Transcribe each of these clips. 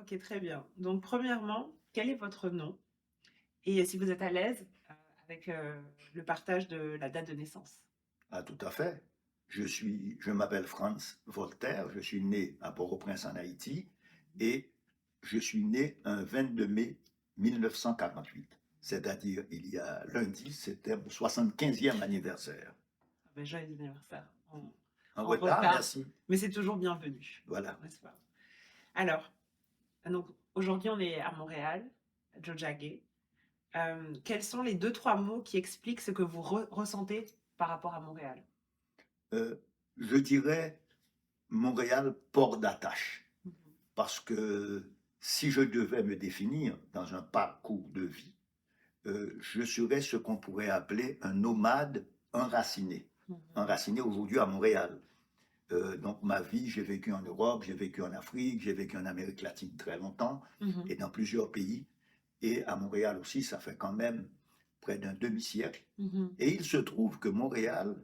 OK, très bien. Donc premièrement, quel est votre nom? Et si vous êtes à l'aise, avec, le partage de la date de naissance? Ah, tout à fait. Je m'appelle Franz Voltaire, je suis né à Port-au-Prince en Haïti et je suis né un 22 mai 1948. C'est-à-dire il y a lundi, c'était mon 75e anniversaire. Ah bah, joyeux anniversaire En en retard, retard, merci. mais c'est toujours bienvenu, Voilà. n'est-ce pas? Alors, donc aujourd'hui, on est à Montréal, à Tiohtià:ke. Quels sont les deux trois mots qui expliquent ce que vous ressentez par rapport à Montréal? Euh, je dirais Montréal, port d'attache. Mmh. Parce que si je devais me définir dans un parcours de vie, je serais ce qu'on pourrait appeler un nomade enraciné. Mmh. Enraciné aujourd'hui à Montréal. Donc ma vie, j'ai vécu en Europe, j'ai vécu en Afrique, j'ai vécu en Amérique latine très longtemps Mmh. et dans plusieurs pays. Et à Montréal aussi, ça fait quand même près d'un demi-siècle. Mmh. Et il se trouve que Montréal,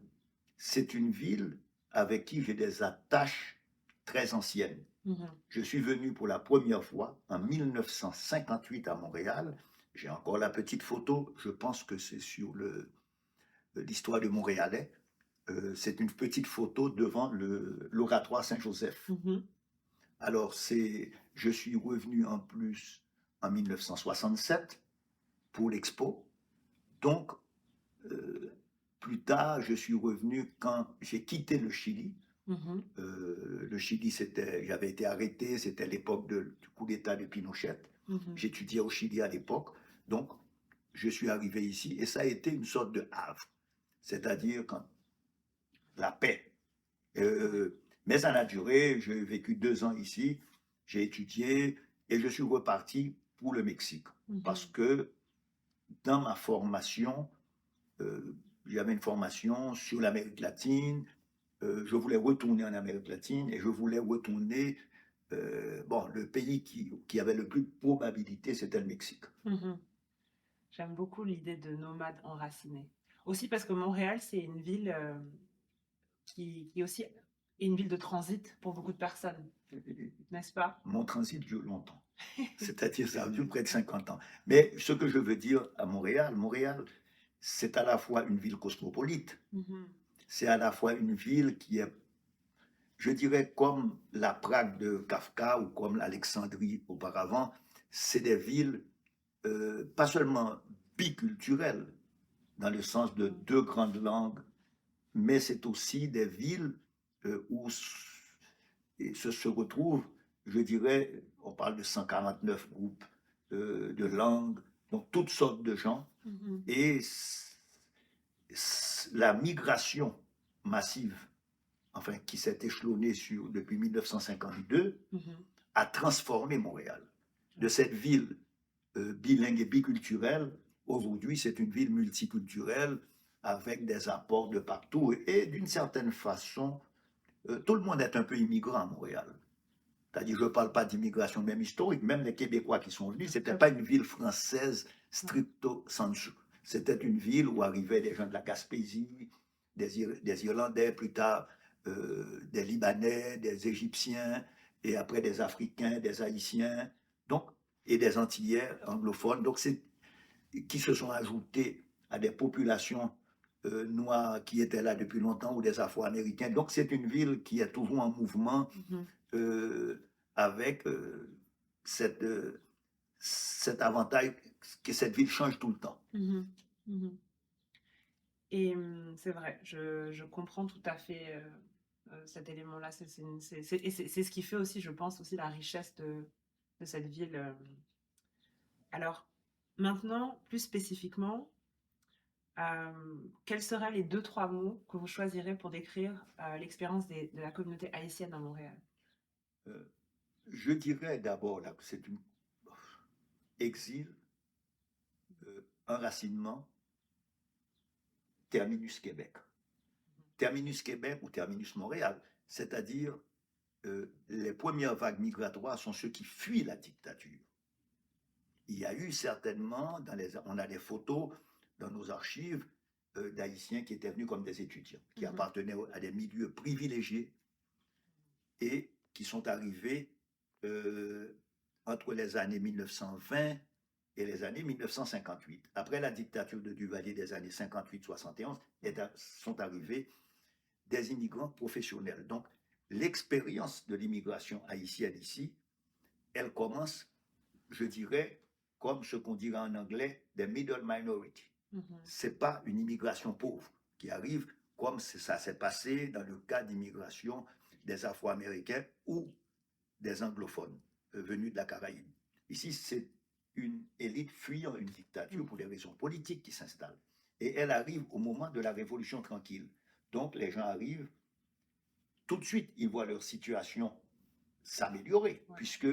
c'est une ville avec qui j'ai des attaches très anciennes. Mmh. Je suis venu pour la première fois en 1958 à Montréal. J'ai encore la petite photo, je pense que c'est sur l'histoire de Montréalais. C'est une petite photo devant l'oratoire Saint-Joseph. Mmh. Alors, je suis revenu en plus en 1967 pour l'expo. Donc, euh, plus tard, je suis revenu quand j'ai quitté le Chili. Mmh. Le Chili, j'avais été arrêté, c'était l'époque du coup d'État de Pinochet. Mmh. J'étudiais au Chili à l'époque. Donc, je suis arrivé ici et ça a été une sorte de havre. C'est-à-dire quand la paix. Ouais. Mais ça a duré, j'ai vécu 2 ans ici, j'ai étudié et je suis reparti pour le Mexique. Parce Mmh. que dans ma formation, euh, j'avais une formation sur l'Amérique latine, je voulais retourner en Amérique latine et je voulais retourner, bon, le pays qui avait le plus de probabilité, c'était le Mexique. Mmh. J'aime beaucoup l'idée de nomade enraciné. Aussi parce que Montréal, c'est une ville, qui est aussi une ville de transit pour beaucoup de personnes, n'est-ce pas? Mon transit dure longtemps. C'est-à-dire, ça dure près de 50 ans. Mais ce que je veux dire à Montréal, Montréal, c'est à la fois une ville cosmopolite, Mmh. c'est à la fois une ville qui est, je dirais, comme la Prague de Kafka ou comme l'Alexandrie auparavant, c'est des villes pas seulement biculturelles, dans le sens de Mmh. deux grandes langues, mais c'est aussi des villes où se retrouvent, je dirais, on parle de 149 groupes de langues, donc toutes sortes de gens, Mmh. et la migration massive, enfin, qui s'est échelonnée depuis 1952, Mmh. a transformé Montréal. De Ouais. cette ville bilingue et biculturelle, aujourd'hui, c'est une ville multiculturelle avec des apports de partout. Et d'une certaine façon, tout le monde est un peu immigrant à Montréal. C'est-à-dire, je ne parle pas d'immigration même historique, même les Québécois qui sont venus, ce n'était Très pas bien. une ville française Ouais. stricto sensu. C'était une ville où arrivaient des gens de la Gaspésie, des Irlandais, plus tard des Libanais, des Égyptiens, et après des Africains, des Haïtiens, donc, et des Antillais anglophones, donc qui se sont ajoutés à des populations noires qui étaient là depuis longtemps ou des Afro-Américains. Donc c'est une ville qui est toujours en mouvement Mmh. avec cette, cet avantage que cette ville change tout le temps. Mmh. Mmh. Et c'est vrai, je comprends tout à fait, cet élément-là. C'est une c'est ce qui fait aussi, je pense aussi la richesse de cette ville, Alors maintenant, plus spécifiquement, quels seraient les deux trois mots que vous choisirez pour décrire, l'expérience de la communauté haïtienne à Montréal? Euh, je dirais d'abord là que c'est un exil, enracinement, terminus Québec. Terminus Québec ou terminus Montréal, c'est-à-dire les premières vagues migratoires sont ceux qui fuient la dictature. Il y a eu certainement, on a des photos dans nos archives d'Haïtiens qui étaient venus comme des étudiants, qui Mmh. appartenaient à des milieux privilégiés et qui sont arrivés euh, entre les années 1920 et les années 1958. Après la dictature de Duvalier des années 58-71, sont arrivés des immigrants professionnels. Donc, l'expérience de l'immigration haïtienne ici, elle commence, je dirais, comme ce qu'on dirait en anglais, des middle minority. C'est pas une immigration pauvre qui arrive comme ça s'est passé dans le cas d'immigration des Afro-Américains ou des anglophones venus de la Caraïbe. Ici, c'est une élite fuyant une dictature pour des raisons politiques qui s'installe. Et elle arrive au moment de la Révolution tranquille. Donc, les gens arrivent, tout de suite, ils voient leur situation s'améliorer, puisque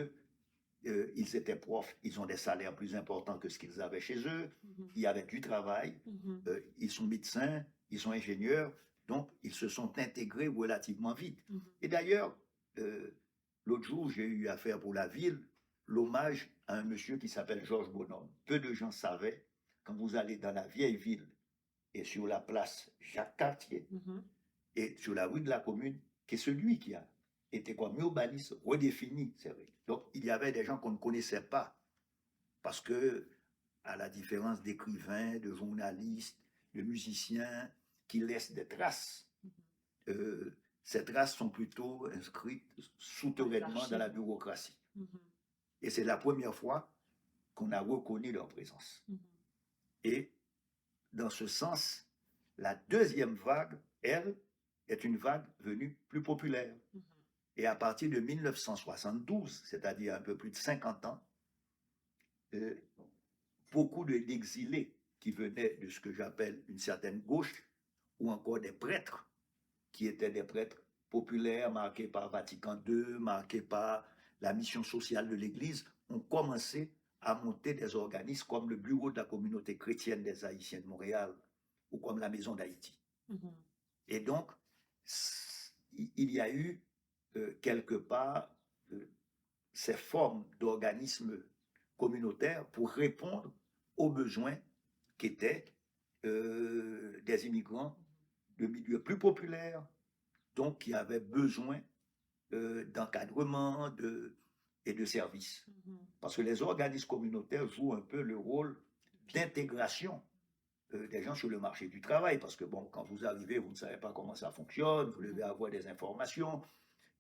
ils étaient profs, ils ont des salaires plus importants que ce qu'ils avaient chez eux, il y avait du travail, ils sont médecins, ils sont ingénieurs, donc ils se sont intégrés relativement vite. Et d'ailleurs, l'autre jour, j'ai eu à faire pour la ville l'hommage à un monsieur qui s'appelle Georges Bonhomme. Peu de gens savaient, quand vous allez dans la vieille ville et sur la place Jacques-Cartier et sur la rue de la Commune, que celui qui a été comme urbaniste redéfini, c'est vrai. Donc, il y avait des gens qu'on ne connaissait pas, parce que, à la différence d'écrivains, de journalistes, de musiciens, qui laissent des traces, ces traces sont plutôt inscrites souterrainement dans la bureaucratie. Et c'est la première fois qu'on a reconnu leur présence. Et, dans ce sens, la deuxième vague, elle, est une vague venue plus populaire. Et à partir de 1972, c'est-à-dire un peu plus de 50 ans, beaucoup d'exilés qui venaient de ce que j'appelle une certaine gauche, ou encore des prêtres, qui étaient des prêtres populaires, marqués par Vatican II, marqués par la mission sociale de l'Église, ont commencé à monter des organismes comme le Bureau de la communauté chrétienne des Haïtiens de Montréal, ou comme la Maison d'Haïti. Et donc, il y a eu quelque part ces formes d'organismes communautaires pour répondre aux besoins qu'étaient des immigrants de milieux plus populaires, donc qui avaient besoin d'encadrement et de services. Parce que les organismes communautaires jouent un peu le rôle d'intégration des gens sur le marché du travail, parce que bon, quand vous arrivez, vous ne savez pas comment ça fonctionne, vous devez avoir des informations,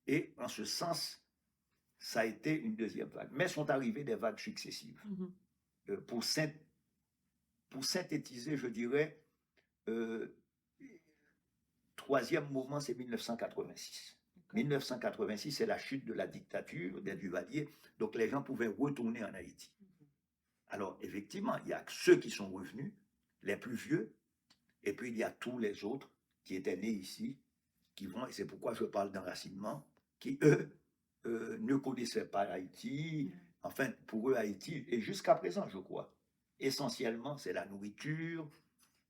et en ce sens, ça a été une deuxième vague. Mais sont arrivées des vagues successives. Pour synthétiser, je dirais, troisième moment, c'est 1986. 1986, c'est la chute de la dictature des Duvalier, donc les gens pouvaient retourner en Haïti. Alors, effectivement, il y a ceux qui sont revenus, les plus vieux, et puis il y a tous les autres qui étaient nés ici, qui vont, et c'est pourquoi je parle d'enracinement, qui, eux, ne connaissaient pas Haïti. Enfin, pour eux, Haïti, et jusqu'à présent, je crois, essentiellement, c'est la nourriture,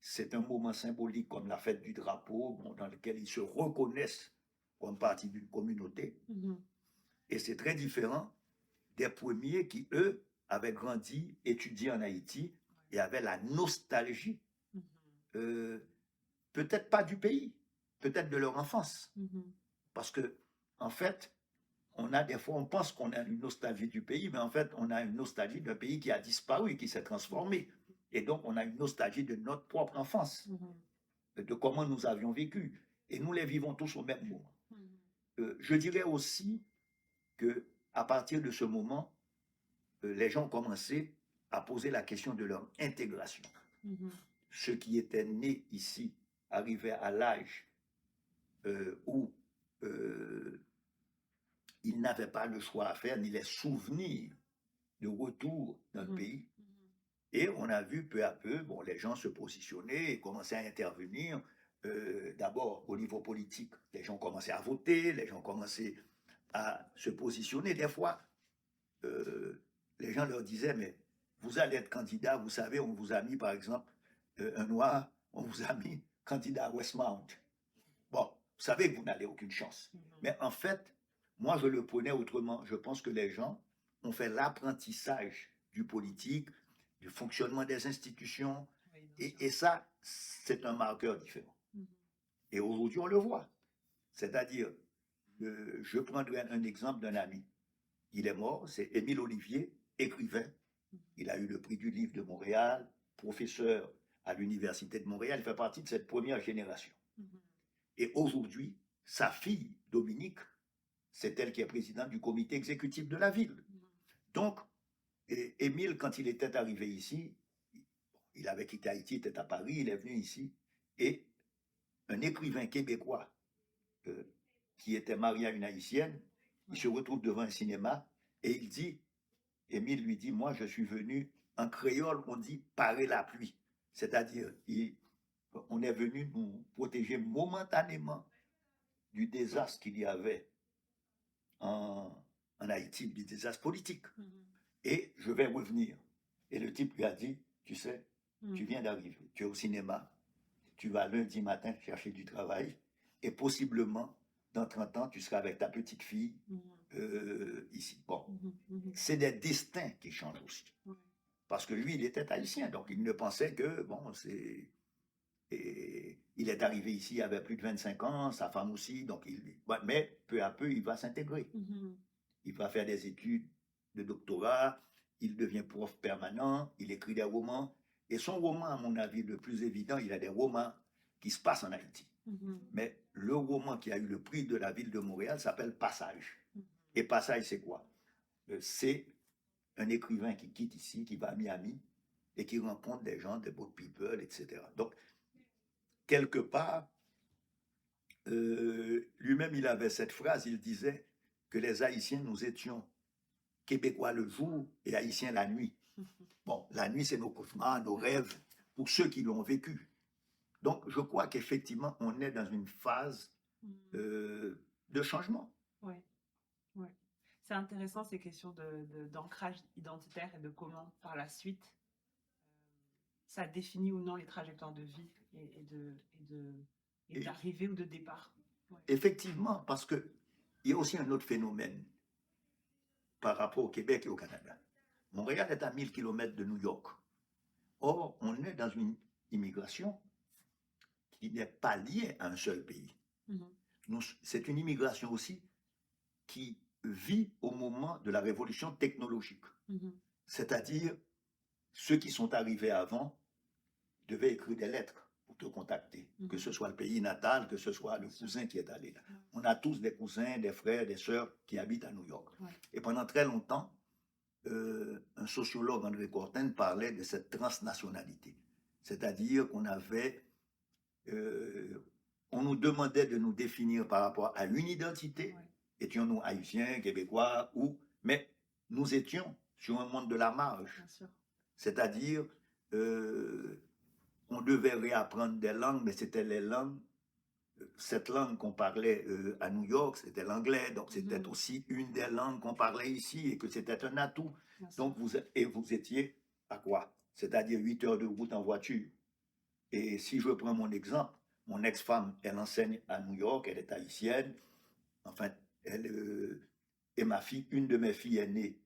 c'est un moment symbolique comme la fête du drapeau, bon, dans lequel ils se reconnaissent comme partie d'une communauté. Et c'est très différent des premiers qui, eux, avaient grandi, étudié en Haïti, et avaient la nostalgie, peut-être pas du pays, peut-être de leur enfance. Parce que, en fait, on a des fois, on pense qu'on a une nostalgie du pays, mais en fait, on a une nostalgie d'un pays qui a disparu, qui s'est transformé. Et donc, on a une nostalgie de notre propre enfance, de comment nous avions vécu. Et nous les vivons tous au même moment. Je dirais aussi que à partir de ce moment, les gens ont commencé à poser la question de leur intégration. Ceux qui étaient nés ici arrivaient à l'âge où ils n'avaient pas le choix à faire, ni les souvenirs de retour dans le pays. Et on a vu peu à peu, bon, les gens se positionner et commencer à intervenir. D'abord, au niveau politique, les gens commençaient à voter, les gens commençaient à se positionner. Des fois, les gens leur disaient, mais vous allez être candidat, vous savez, on vous a mis, par exemple, un noir, on vous a mis candidat à Westmount. Bon, vous savez que vous n'avez aucune chance. Mais en fait, moi, je le prenais autrement. Je pense que les gens ont fait l'apprentissage du politique, du fonctionnement des institutions, et ça, c'est un marqueur différent. Et aujourd'hui, on le voit. C'est-à-dire, je prendrai un exemple d'un ami. il est mort, c'est Émile Ollivier, écrivain. Il a eu le prix du livre de Montréal, professeur à l'Université de Montréal. Il fait partie de cette première génération. Et aujourd'hui, sa fille, Dominique, c'est elle qui est présidente du comité exécutif de la ville. Donc, Émile, quand il était arrivé ici, il avait quitté Haïti, il était à Paris, il est venu ici, et un écrivain québécois qui était marié à une Haïtienne, il se retrouve devant un cinéma et il dit, Émile lui dit, moi je suis venu, en créole on dit parer la pluie, c'est-à-dire on est venu nous protéger momentanément du désastre qu'il y avait en Haïti, du désastre politique. Et je vais revenir. Et le type lui a dit, tu sais, tu viens d'arriver, tu es au cinéma, tu vas lundi matin chercher du travail, et possiblement, dans 30 ans, tu seras avec ta petite fille ici. Bon, c'est des destins qui changent aussi. Parce que lui, il était haïtien, donc il ne pensait que, bon, c'est... Et il est arrivé ici, il avait plus de 25 ans, sa femme aussi, donc mais peu à peu, il va s'intégrer. Il va faire des études de doctorat, il devient prof permanent, il écrit des romans. Et son roman, à mon avis, le plus évident, il a des romans qui se passent en Haïti. Mais le roman qui a eu le prix de la ville de Montréal s'appelle Passage. Et Passage, c'est quoi? C'est un écrivain qui quitte ici, qui va à Miami, et qui rencontre des gens, des boat people, etc. Donc, quelque part, lui-même, il avait cette phrase, il disait que les Haïtiens, nous étions Québécois le jour et Haïtiens la nuit. Bon, la nuit, c'est nos cauchemars, nos rêves, pour ceux qui l'ont vécu. Donc, je crois qu'effectivement, on est dans une phase de changement. Oui, oui. C'est intéressant ces questions d'ancrage identitaire et de comment, par la suite, ça définit ou non les trajectoires de vie et d'arrivée ou de départ. Ouais. Effectivement, parce qu'il y a aussi un autre phénomène par rapport au Québec et au Canada. Montréal est à 1000 km de New York. Or, on est dans une immigration qui n'est pas liée à un seul pays. C'est une immigration aussi qui vit au moment de la révolution technologique. C'est-à-dire, ceux qui sont arrivés avant devaient écrire des lettres pour te contacter, que ce soit le pays natal, que ce soit le cousin qui est allé là. On a tous des cousins, des frères, des sœurs qui habitent à New York. Et pendant très longtemps, un sociologue, André Courtine, parlait de cette transnationalité. C'est-à-dire qu'on avait... on nous demandait de nous définir par rapport à une identité. Étions-nous haïtiens, québécois, mais nous étions sur un monde de la marge. C'est-à-dire, on devait réapprendre des langues, mais c'était les langues. Cette langue qu'on parlait à New York, c'était l'anglais, donc c'était aussi une des langues qu'on parlait ici et que c'était un atout. Donc vous étiez à quoi? C'est-à-dire 8 heures de route en voiture. Et si je prends mon exemple, mon ex-femme, elle enseigne à New York, elle est haïtienne. Enfin, elle et ma fille, une de mes filles est née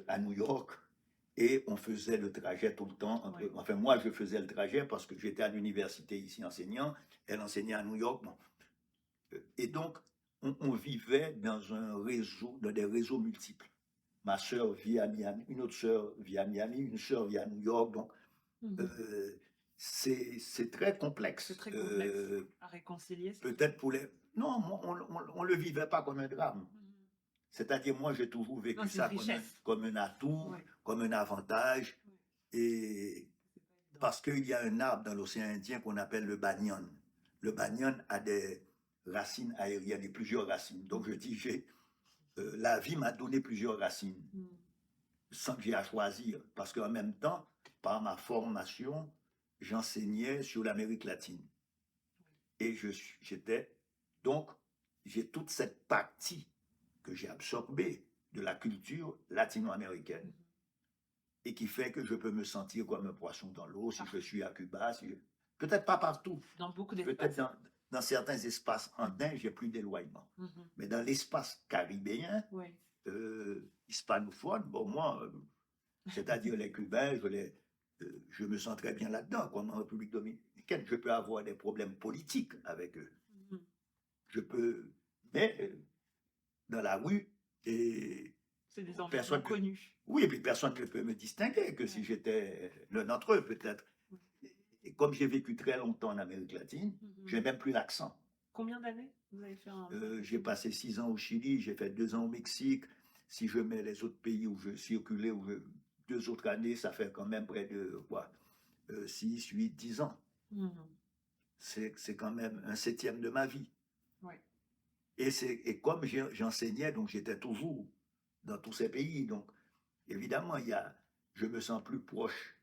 à New York. Et on faisait le trajet tout le temps. Enfin, moi, je faisais le trajet parce que j'étais à l'université ici enseignant. Elle enseignait à New York. Bon. Et donc, on vivait dans un réseau, dans des réseaux multiples. Ma sœur vit à Miami, une autre sœur vit à Miami, une sœur vit à New York. Donc, c'est très complexe. C'est très complexe à réconcilier. Peut-être pour les... Non, on ne le vivait pas comme un drame. C'est-à-dire, moi, j'ai toujours vécu ça comme un atout, comme un avantage. Et parce qu'il y a un arbre dans l'océan Indien qu'on appelle le banyan. Le banyan a des racines aériennes et plusieurs racines. Donc, je dis, la vie m'a donné plusieurs racines, sans que j'ai à choisir. Parce qu'en même temps, par ma formation, j'enseignais sur l'Amérique latine. Et donc, j'ai toute cette partie que j'ai absorbée de la culture latino-américaine et qui fait que je peux me sentir comme un poisson dans l'eau si je suis à Cuba. Peut-être pas partout. Dans beaucoup d'espaces. Peut-être dans certains espaces andins, j'ai plus d'éloignement. Mais dans l'espace caribéen, hispanophone, bon, moi, c'est-à-dire les Cubains, je me sens très bien là-dedans, comme en République dominicaine. Je peux avoir des problèmes politiques avec eux. Je peux, mais dans la rue, et C'est des environnements Personne ne... connus. Oui, et puis personne ne peut me distinguer que si Ouais. j'étais l'un d'entre eux, peut-être. Ouais. Et comme j'ai vécu très longtemps en Amérique latine, Mhm. j'ai même plus l'accent. Combien d'années vous avez fait en Amérique J'ai latine? passé 6 ans au Chili, j'ai fait 2 ans au Mexique. Si je mets les autres pays où je circulais, 2 autres années, ça fait quand même près de quoi, 6, 8, 10 ans. Mhm. C'est quand même un septième de ma vie. Ouais. Et comme j'enseignais, donc j'étais toujours dans tous ces pays. Donc, évidemment, je me sens plus proche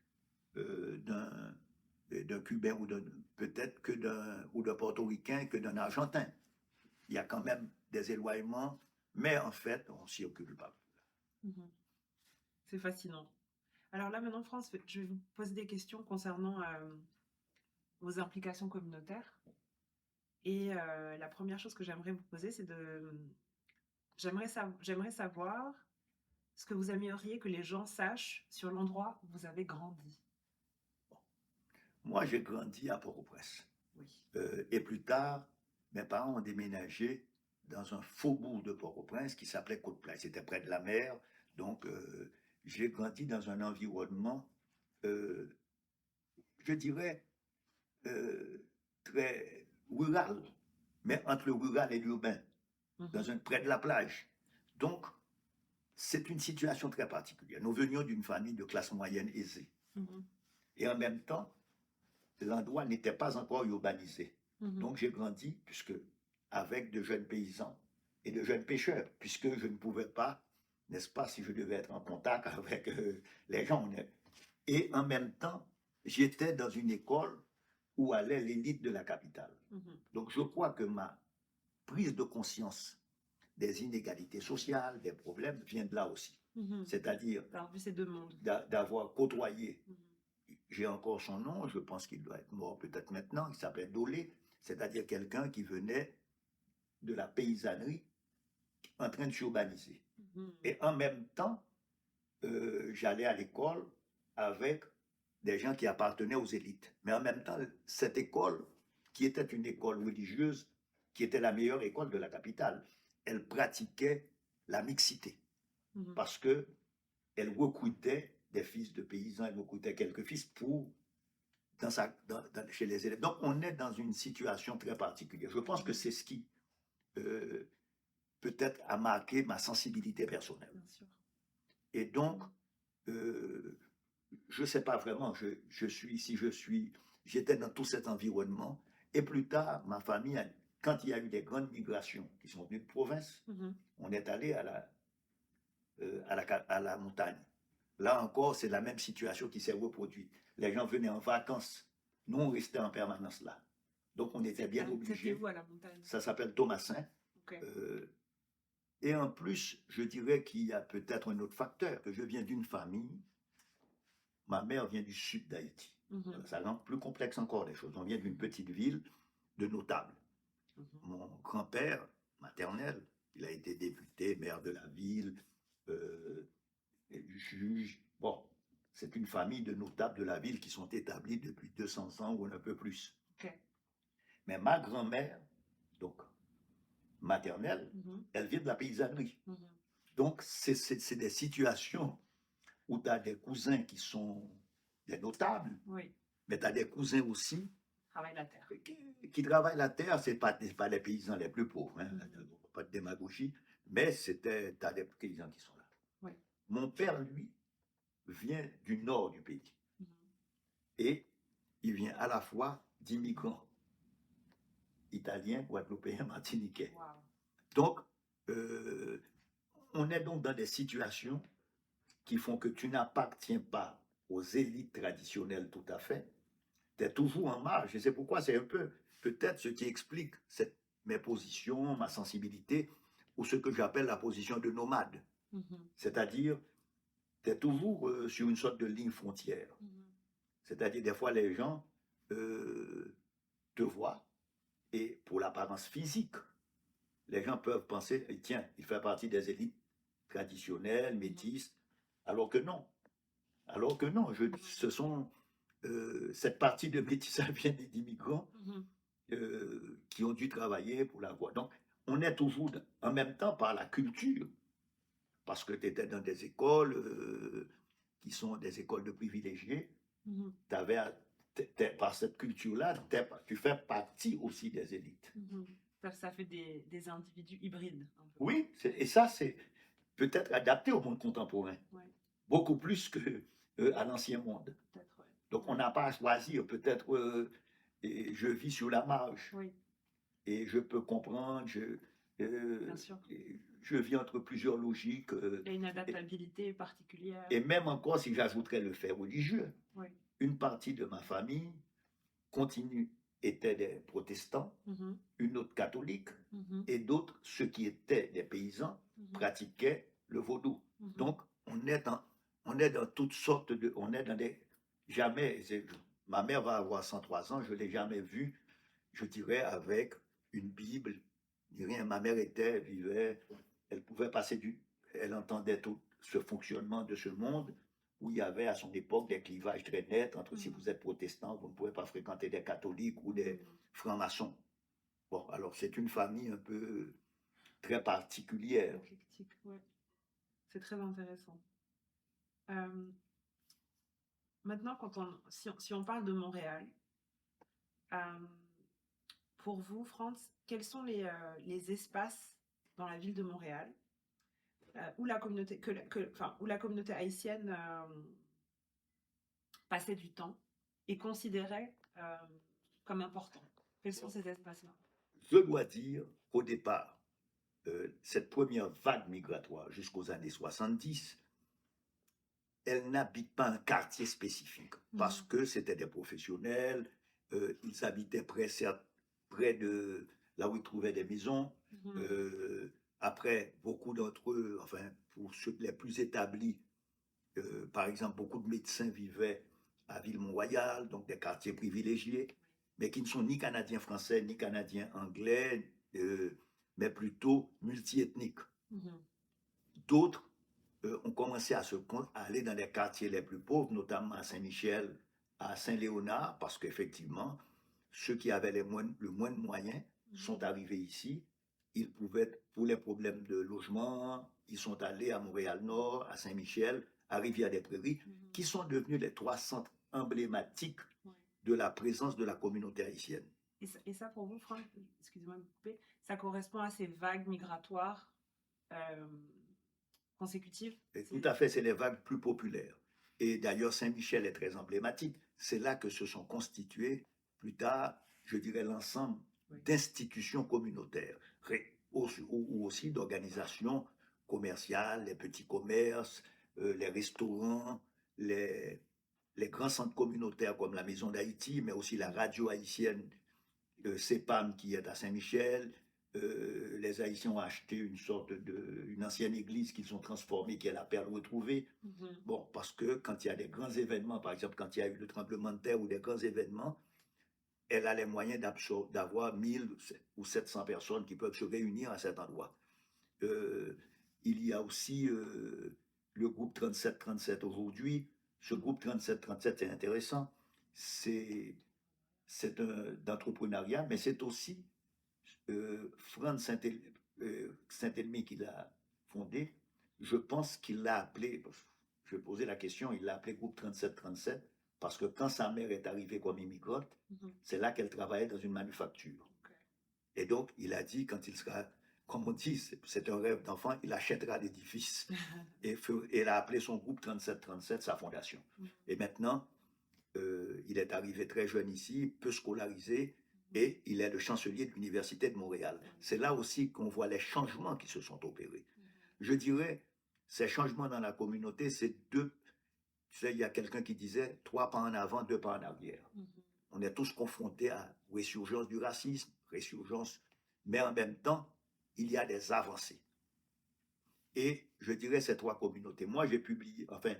d'un Cubain ou peut-être que d'un Portoricain que d'un Argentin. Il y a quand même des éloignements, mais en fait, on ne circule pas. Mhm. C'est fascinant. Alors là, maintenant, France, je vais vous poser des questions concernant vos implications communautaires. Et la première chose que j'aimerais vous poser, c'est j'aimerais savoir ce que vous aimeriez que les gens sachent sur l'endroit où vous avez grandi. Moi, j'ai grandi à Port-au-Prince. Oui. Et plus tard, mes parents ont déménagé dans un faubourg de Port-au-Prince qui s'appelait Côte-Plage. C'était près de la mer. Donc, j'ai grandi dans un environnement, euh, je dirais, euh, très rural, mais entre le rural et l'urbain, près de la plage. Donc, c'est une situation très particulière. Nous venions d'une famille de classe moyenne aisée. Et en même temps, l'endroit n'était pas encore urbanisé. Donc j'ai grandi avec de jeunes paysans et de jeunes pêcheurs, puisque je ne pouvais pas, n'est-ce pas, si je devais être en contact avec les gens. Et en même temps, j'étais dans une école où allait l'élite de la capitale. Donc je crois que ma prise de conscience des inégalités sociales, des problèmes, vient de là aussi. C'est-à-dire d'avoir vu ces deux mondes. D'avoir côtoyé. J'ai encore son nom, je pense qu'il doit être mort peut-être maintenant, il s'appelle Dolé, c'est-à-dire quelqu'un qui venait de la paysannerie en train de s'urbaniser. Et en même temps, j'allais à l'école avec des gens qui appartenaient aux élites. Mais en même temps, cette école, qui était une école religieuse, qui était la meilleure école de la capitale, elle pratiquait la mixité. Parce que elle recrutait des fils de paysans, elle recrutait quelques fils chez les élèves. Donc on est dans une situation très particulière. Je pense que c'est ce qui peut-être a marqué ma sensibilité personnelle. Bien sûr. Et donc, je ne sais pas vraiment, j'étais dans tout cet environnement. Et plus tard, ma famille, quand il y a eu des grandes migrations qui sont venues de province, on est allé à la montagne. Là encore, c'est la même situation qui s'est reproduite. Les gens venaient en vacances. Nous, on restait en permanence là. Donc, on était bien obligés. C'était où à la montagne? Ça s'appelle Thomasin. Okay. Et en plus, je dirais qu'il y a peut-être un autre facteur, que je viens d'une famille. Ma mère vient du sud d'Haïti. Ça rend plus complexe encore les choses. On vient d'une petite ville de notables. Mon grand-père maternel, il a été député, maire de la ville, juge. Bon, c'est une famille de notables de la ville qui sont établis depuis 200 ans ou un peu plus. Okay. Mais ma grand-mère, donc maternelle, elle vient de la paysannerie. Donc, c'est des situations où tu as des cousins qui sont des notables, oui. Mais tu as des cousins aussi travaillent la terre. Qui travaillent la terre. Ce n'est pas les paysans les plus pauvres, hein, pas de démagogie, mais tu as des paysans qui sont là. Oui. Mon père, lui, vient du nord du pays. Et il vient à la fois d'immigrants italiens, guadeloupéens, martiniquais. Wow. Donc, on est donc dans des situations qui font que tu n'appartiens pas aux élites traditionnelles tout à fait. Tu es toujours en marge. Et c'est pourquoi c'est un peu peut-être ce qui explique mes positions, ma sensibilité, ou ce que j'appelle la position de nomade. C'est-à-dire, tu es toujours sur une sorte de ligne frontière. C'est-à-dire, des fois, les gens te voient, et pour l'apparence physique, les gens peuvent penser, tiens, il fait partie des élites traditionnelles, métisses, alors que non. Alors que non, ce sont cette partie de métissage vient d'immigrants qui ont dû travailler pour l'avoir. Donc, on est toujours, en même temps, par la culture, parce que tu étais dans des écoles qui sont des écoles de privilégiés. Mhm. Par cette culture-là, tu fais partie aussi des élites. Mhm. Ça fait des individus hybrides, un peu. Oui, et ça, c'est peut-être adapté au monde contemporain, Ouais, beaucoup plus que à l'ancien monde. peut-être, ouais. Donc, on n'a pas à choisir. Peut-être, et je vis sur la marge Oui, et je peux comprendre. bien sûr. Je vis entre plusieurs logiques. Il y a une adaptabilité particulière. Et même encore, si j'ajouterais le fait religieux, Oui. une partie de ma famille étaient des protestants, Mhm. une autre catholique, Mhm. et d'autres, ceux qui étaient des paysans, Mhm. pratiquaient le vaudou. Mhm. Donc, on est dans toutes sortes de... On est dans des... Jamais... Ma mère va avoir 103 ans, je ne l'ai jamais vue, je dirais, avec une Bible, ni rien. Ma mère vivait, elle pouvait passer Elle entendait tout ce fonctionnement de ce monde où il y avait à son époque des clivages très nets entre si vous êtes protestant, vous ne pouvez pas fréquenter des catholiques ou des francs-maçons. Bon, alors c'est une famille un peu très particulière. Éclectique, ouais. C'est très intéressant. Maintenant, si on parle de Montréal, pour vous, Franz, quels sont les espaces dans la ville de Montréal où la communauté, où la communauté haïtienne passait du temps et considérait comme importants? Quels sont ces espaces-là? Je dois dire qu'au départ, cette première vague migratoire jusqu'aux années 70, elle n'habite pas un quartier spécifique parce que c'était des professionnels, ils habitaient près de là où ils trouvaient des maisons. Après, beaucoup d'entre eux, enfin, pour ceux les plus établis, par exemple, beaucoup de médecins vivaient à Ville-Mont-Royal, donc des quartiers privilégiés, mais qui ne sont ni canadiens français, ni canadiens anglais, mais plutôt multiethniques. D'autres ont commencé à aller dans les quartiers les plus pauvres, notamment à Saint-Michel, à Saint-Léonard, parce qu'effectivement, ceux qui avaient le moins de moyens sont arrivés ici. Ils pouvaient, pour les problèmes de logement, ils sont allés à Montréal-Nord, à Saint-Michel, à Rivière-des-Prairies, qui sont devenus les 3 centres emblématiques de la présence de la communauté haïtienne. Et ça pour vous, Franck, excusez-moi de vous couper, ça correspond à ces vagues migratoires consécutives? Tout à fait, c'est les vagues plus populaires. Et d'ailleurs, Saint-Michel est très emblématique. C'est là que se sont constituées, plus tard, je dirais, l'ensemble d'institutions communautaires, ou aussi d'organisations commerciales, les petits commerces, les restaurants, les grands centres communautaires comme la Maison d'Haïti, mais aussi la radio haïtienne CEPAM qui est à Saint-Michel. Les Haïtiens ont acheté une ancienne église qu'ils ont transformée, qui est la Perle retrouvée. Bon, parce que quand il y a des grands événements, par exemple quand il y a eu le tremblement de terre ou des grands événements, elle a les moyens d'avoir 1000 ou 700 personnes qui peuvent se réunir à cet endroit. Il y a aussi le groupe 3737 aujourd'hui. Ce groupe 3737, c'est intéressant. C'est d'entrepreneuriat, mais c'est aussi Franz Saint-Elmé qui l'a fondé. Je pense qu'il l'a appelé, je vais poser la question, il l'a appelé groupe 3737 parce que quand sa mère est arrivée comme immigrante, c'est là qu'elle travaillait dans une manufacture. Et donc, il a dit, quand il sera, comme on dit, c'est un rêve d'enfant, il achètera l'édifice. Et il a appelé son groupe 3737 sa fondation. Et maintenant, il est arrivé très jeune ici, peu scolarisé, et il est le chancelier de l'Université de Montréal. C'est là aussi qu'on voit les changements qui se sont opérés. Je dirais, ces changements dans la communauté, c'est deux. Tu sais, il y a quelqu'un qui disait 3 pas en avant, 2 pas en arrière. On est tous confrontés à résurgence du racisme, résurgence, mais en même temps, il y a des avancées. Et je dirais ces 3 communautés. Moi, j'ai publié, enfin,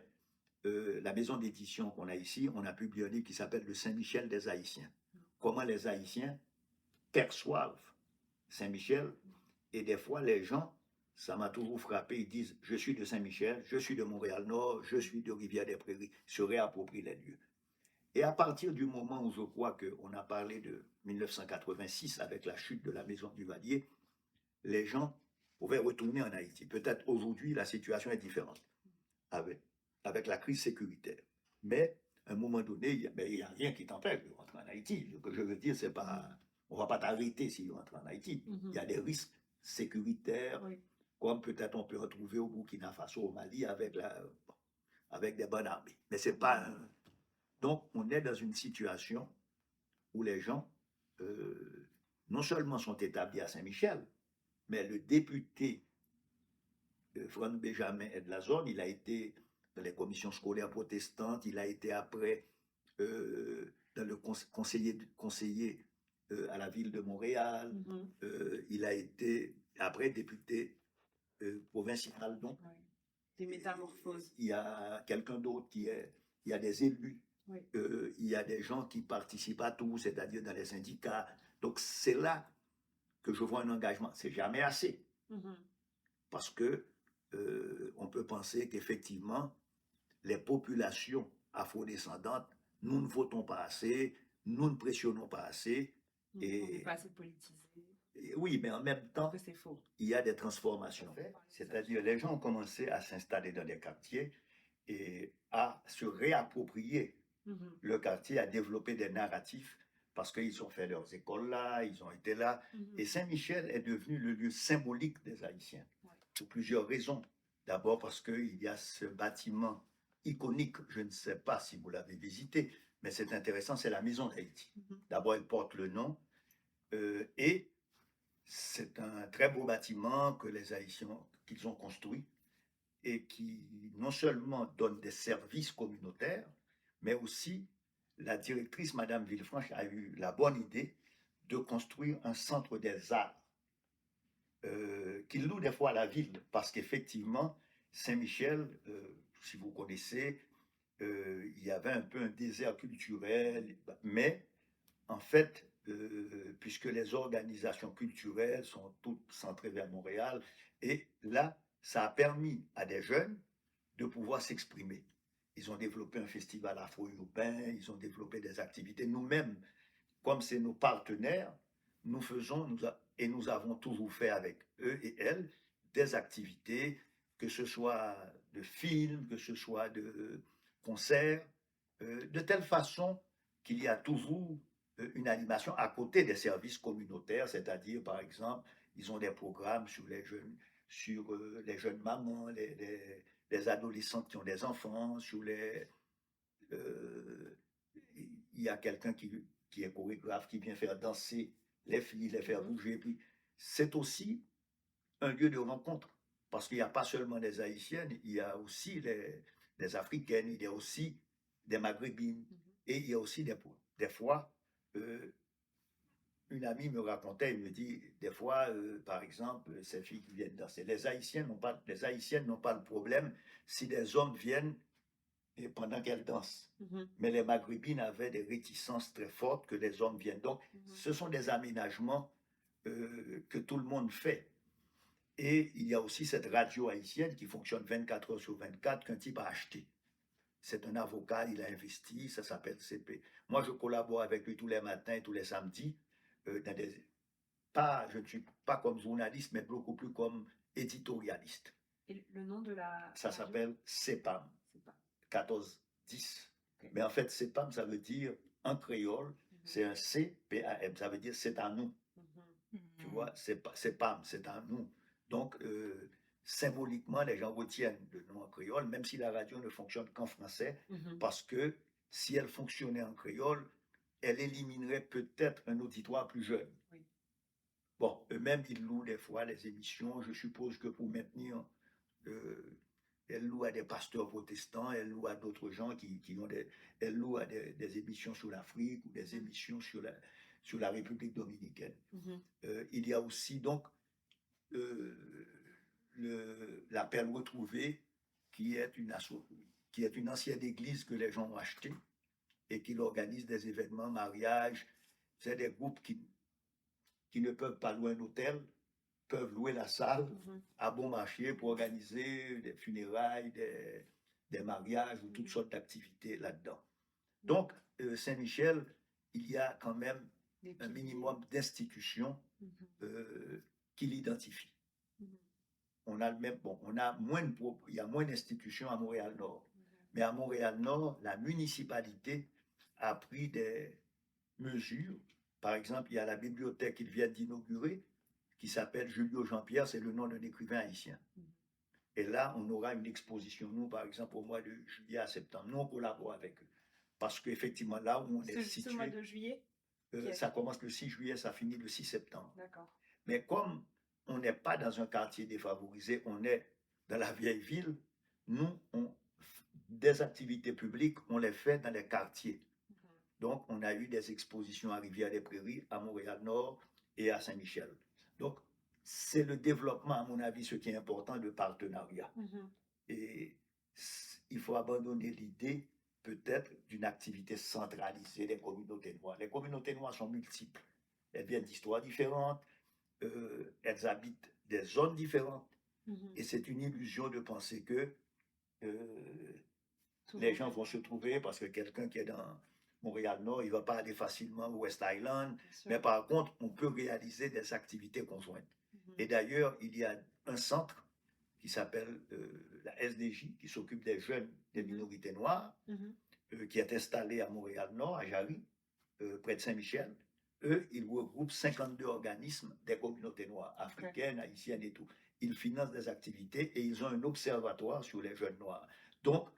la maison d'édition qu'on a ici, on a publié un livre qui s'appelle Le Saint-Michel des Haïtiens. Comment les Haïtiens perçoivent Saint-Michel. Et des fois, les gens, ça m'a toujours frappé, ils disent, je suis de Saint-Michel, je suis de Montréal-Nord, je suis de Rivière-des-Prairies, se réapproprient les lieux. Et à partir du moment où je crois qu'on a parlé de 1986 avec la chute de la maison du Valier, les gens pouvaient retourner en Haïti. Peut-être aujourd'hui, la situation est différente avec la crise sécuritaire. Mais à un moment donné, il y a rien qui t'empêche de rentrer en Haïti. Ce que je veux dire, c'est pas, on ne va pas t'arrêter si tu rentres en Haïti. Il y a des risques sécuritaires, Oui. comme peut-être on peut retrouver au Burkina Faso, au Mali, avec des bonnes armées. Mais c'est pas Donc, on est dans une situation où les gens, non seulement sont établis à Saint-Michel, mais le député Franck Benjamin est de la zone, il a été dans les commissions scolaires protestantes, il a été après dans le conseiller à la ville de Montréal, il a été après député provincial. Donc, des métamorphoses. Il y a quelqu'un d'autre il y a des élus, il y a des gens qui participent à tout, c'est-à-dire dans les syndicats. Donc, c'est là que je vois un engagement. C'est jamais assez. Parce que on peut penser qu'effectivement, les populations afrodescendantes, nous ne votons pas assez, nous ne pressionnons pas assez. On n'est pas assez politisé. Oui, mais en même temps, c'est faux. Il y a des transformations. C'est-à-dire, les gens ont commencé à s'installer dans des quartiers et à se réapproprier le quartier, à développer des narratifs parce qu'ils ont fait leurs écoles là, ils ont été là. Et Saint-Michel est devenu le lieu symbolique des Haïtiens, pour plusieurs raisons. D'abord parce qu'il y a ce bâtiment iconique, je ne sais pas si vous l'avez visité, mais c'est intéressant, c'est la Maison d'Haïti. D'abord, elle porte le nom et c'est un très beau bâtiment que les Haïtiens qu'ils ont construit et qui non seulement donne des services communautaires, mais aussi la directrice, Madame Villefranche, a eu la bonne idée de construire un centre des arts qu'il loue des fois à la ville, parce qu'effectivement, Saint-Michel, si vous connaissez, il y avait un peu un désert culturel, mais en fait, puisque les organisations culturelles sont toutes centrées vers Montréal, et là, ça a permis à des jeunes de pouvoir s'exprimer. Ils ont développé un festival afro-urbain, ils ont développé des activités. Nous-mêmes, comme c'est nos partenaires, nous faisons, et nous avons toujours fait avec eux et elles, des activités, que ce soit de films, que ce soit de concerts, de telle façon qu'il y a toujours une animation à côté des services communautaires, c'est-à-dire, par exemple, ils ont des programmes sur les jeunes mamans, les adolescentes qui ont des enfants, il y a quelqu'un qui est chorégraphe, qui vient faire danser les filles, les faire bouger. Puis c'est aussi un lieu de rencontre, parce qu'il n'y a pas seulement des Haïtiennes, il y a aussi des Africaines, il y a aussi des Maghrébines, et il y a aussi des fois, une amie me racontait, elle me dit, des fois, par exemple, ces filles qui viennent danser, les Haïtiennes n'ont pas le problème si des hommes viennent et pendant qu'elles dansent. Mais les Maghrébines avaient des réticences très fortes que les hommes viennent. Donc, ce sont des aménagements que tout le monde fait. Et il y a aussi cette radio haïtienne qui fonctionne 24 heures sur 24 qu'un type a acheté. C'est un avocat, il a investi, ça s'appelle CP. Moi, je collabore avec lui tous les matins et tous les samedis. Je ne suis pas comme journaliste, mais beaucoup plus comme éditorialiste. Et le nom de la Ça radio s'appelle CEPAM, 1410. Okay. Mais en fait, CEPAM, ça veut dire, en créole, c'est un C-P-A-M, ça veut dire c'est à nous. Tu vois, CEPAM, c'est à nous. Donc, symboliquement, les gens retiennent le nom en créole, même si la radio ne fonctionne qu'en français, parce que si elle fonctionnait en créole, elle éliminerait peut-être un auditoire plus jeune. Oui. Bon, eux-mêmes, ils louent des fois les émissions. Je suppose que pour maintenir, elle loue à des pasteurs protestants, elle loue à d'autres gens elle loue à des émissions sur l'Afrique ou des émissions sur la République dominicaine. Il y a aussi donc l'appel retrouvé qui est une ancienne église que les gens ont achetée et qui organise des événements, mariages. C'est des groupes qui ne peuvent pas louer un hôtel, peuvent louer la salle à bon marché pour organiser des funérailles, des mariages ou toutes sortes d'activités là-dedans. Donc, Saint-Michel, il y a quand même un minimum d'institutions qui l'identifient. on a le même, bon, on a il y a moins d'institutions à Montréal-Nord. Mhm. Mais à Montréal-Nord, la municipalité a pris des mesures. Par exemple, il y a la bibliothèque qu'il vient d'inaugurer, qui s'appelle Julio Jean-Pierre, c'est le nom d'un écrivain haïtien. Mhm. Et là, on aura une exposition, nous, par exemple, au mois de juillet à septembre. Nous, on collabore avec eux. Parce qu'effectivement, là où on est Ce mois situé, de juillet qui est... ça commence le 6 juillet, ça finit le 6 septembre. D'accord. Mais comme on n'est pas dans un quartier défavorisé, on est dans la vieille ville, nous, des activités publiques, on les fait dans les quartiers. Mhm. Donc, on a eu des expositions à Rivière-des-Prairies, à Montréal-Nord et à Saint-Michel. Donc, c'est le développement, à mon avis, ce qui est important, de partenariat. Mhm. Et il faut abandonner l'idée, peut-être, d'une activité centralisée des communautés noires. Les communautés noires sont multiples. Elles viennent d'histoires différentes, elles habitent des zones différentes. Mhm. Et c'est une illusion de penser que Tout le les monde gens est- vont se trouver, parce que quelqu'un qui est dans Montréal-Nord, il ne va pas aller facilement au West Island. Bien sûr. Mais par contre, on peut réaliser des activités conjointes. Mhm. Et d'ailleurs, il y a un centre qui s'appelle la SDJ, qui s'occupe des jeunes des Mhm. minorités noires, Mhm. qui est installé à Montréal-Nord, à Jarry, près de Saint-Michel. Eux, ils regroupent 52 organismes des communautés noires, africaines, haïtiennes et tout. Ils financent des activités et ils ont un observatoire sur les jeunes noirs. Donc,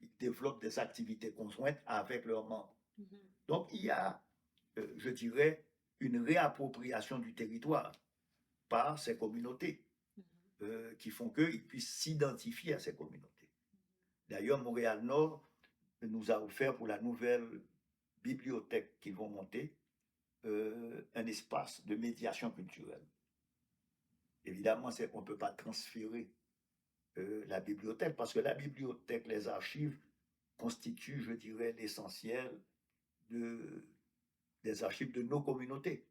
ils développent des activités conjointes avec leurs membres. Mhm. Donc, il y a, je dirais, une réappropriation du territoire par ces communautés qui font qu'ils puissent s'identifier à ces communautés. D'ailleurs, Montréal-Nord nous a offert pour la nouvelle bibliothèque qu'ils vont monter un espace de médiation culturelle. Évidemment, on ne peut pas transférer la bibliothèque parce que la bibliothèque, les archives constituent, je dirais, l'essentiel des archives de nos communautés.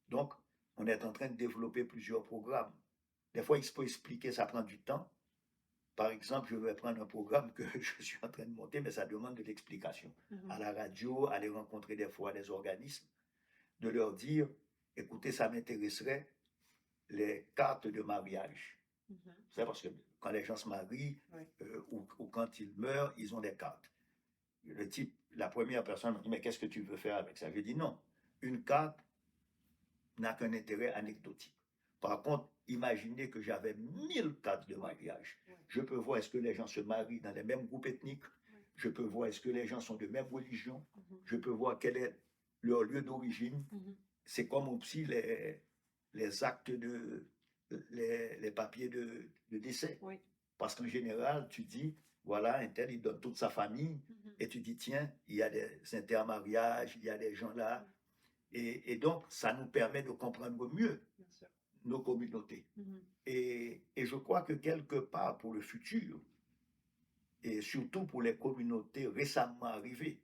Donc, on est en train de développer plusieurs programmes. Des fois, il faut expliquer, ça prend du temps. Par exemple, je vais prendre un programme que je suis en train de monter, mais ça demande de l'explication. À la radio, aller rencontrer des fois des organismes, de leur dire, écoutez, ça m'intéresserait, les cartes de mariage. C'est parce que quand les gens se marient ou quand ils meurent, ils ont des cartes. Le type, la première personne me dit, mais qu'est-ce que tu veux faire avec ça? Je dis non, une carte n'a qu'un intérêt anecdotique. Par contre, imaginez que j'avais 1000 cartes de mariage. Je peux voir est-ce que les gens se marient dans les mêmes groupes ethniques. Je peux voir est-ce que les gens sont de même religion. Je peux voir quel est leur lieu d'origine. C'est comme aussi les actes les papiers de décès. Parce qu'en général, tu dis, voilà, un tel, il donne toute sa famille, et tu dis, tiens, il y a des intermariages, il y a des gens là. Et donc, ça nous permet de comprendre mieux nos communautés. Et je crois que quelque part, pour le futur, et surtout pour les communautés récemment arrivées,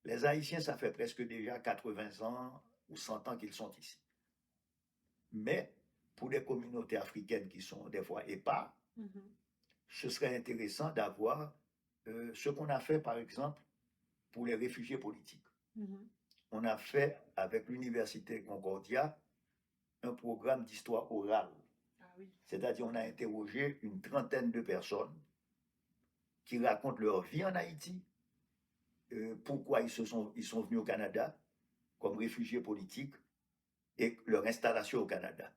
les Haïtiens, ça fait presque déjà 80 ans ou 100 ans qu'ils sont ici. Mais pour les communautés africaines qui sont des fois éparses, ce serait intéressant d'avoir ce qu'on a fait, par exemple, pour les réfugiés politiques. On a fait, avec l'Université Concordia, un programme d'histoire orale. C'est-à-dire, on a interrogé une trentaine de personnes qui racontent leur vie en Haïti, pourquoi ils sont venus au Canada comme réfugiés politiques et leur installation au Canada.